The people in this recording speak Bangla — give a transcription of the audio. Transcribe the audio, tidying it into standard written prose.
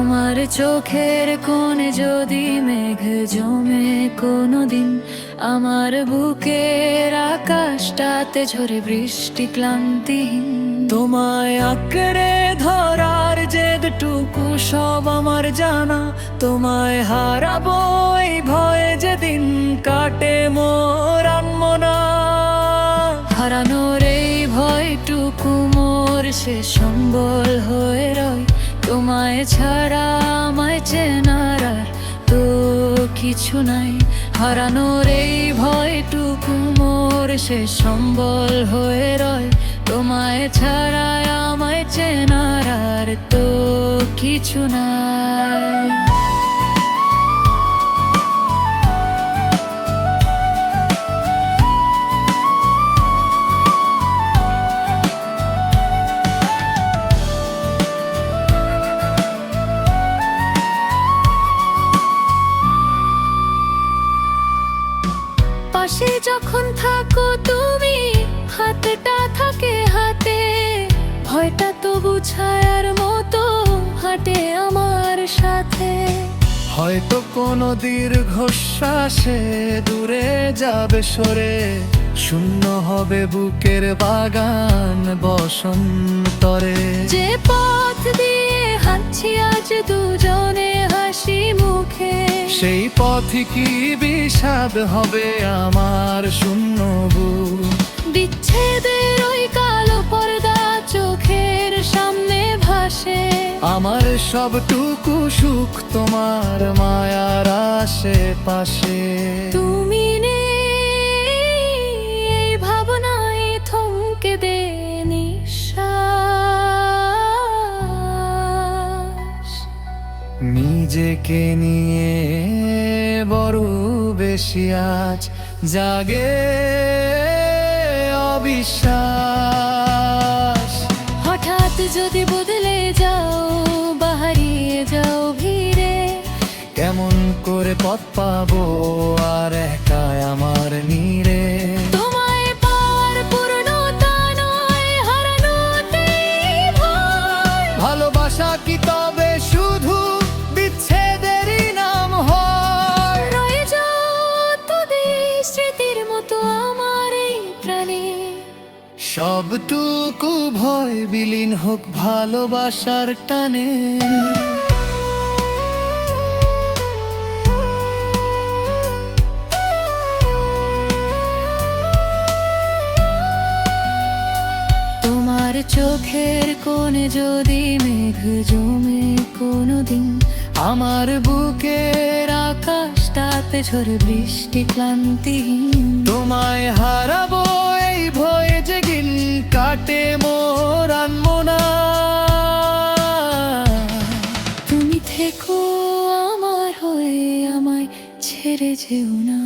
তোমার চোখের কোণে যদি মেঘ জমে কোনোদিন, আমার বুকের আকাশটাতে ঝরে বৃষ্টি ক্লান্তিহীন। তোমায় আঁকড়ে ধরার জেদটুকু সব আমার জানা, তোমায় হারাবো এই ভয়ে যেদিন কাটে মোর আনমনা। হারানোর এই ভয়টুকু মোর সে সম্বল হয়ে রয়, তোমায় ছাড়া আমায় চেনার আর তো কিছু নাই। হারানোর এই ভয়টুকু মোর সে সম্বল হয়ে রয়, তোমায় ছাড়া আমায় চেনার আর তো কিছু নাই। পাশে যখন থাকো তুমি, হাতটা থাকে হাতে, ভয়টা তবু ছায়ার মতো হাঁটে আমার সাথে। হয়তো কোনো দীর্ঘশ্বাসে দূরে যাবে সরে, শূন্য হবে বুকের বাগান বসন্তরে। যে পথ দিয়ে হাঁটছি আজ দুজনে হাসি মুখে, সেই পথই কি বিষাদ হবে আমার শূন্য বুক। বিচ্ছেদের ওই কালো পর্দা চোখের সামনে ভাসে, আমার সবটুকু সুখ তোমার মায়ার আশেপাশে। তুমি নেই এই ভাবনায় থমকে দে নিঃশ্বাস। নিজেকে নিয়ে বড় বেশি আজ জাগে অবিশ্বাস। হঠাৎ যদি বদলে যাও, বাহারিয়ে যাও ভিড়ে, কেমন করে পথ পাবো আর একাই আমার নীড়ে। তোমায় পাওয়ার পূর্ণতা নয়, হারানোতেই ভয়। ভালোবাসা কি তবে শুধু বিচ্ছেদেরই নাম হয়? রয়ে যাও তোদের স্মৃতির মতো আমার এই প্রাণে। সবটুকু ভয় বিলীন হোক ভালোবাসার টানে। তোমার চোখের কোণে যদি মেঘ জমে কোনোদিন, আমার বুকের আকাশটাতে ঝরে বৃষ্টি ক্লান্তিহীন। তোমায় হারাবো এই ভয়ে যেদিন কাটে মোর আনমনা। তুমি থেকো আমার হয়ে, আমায় ছেড়ে যেও না।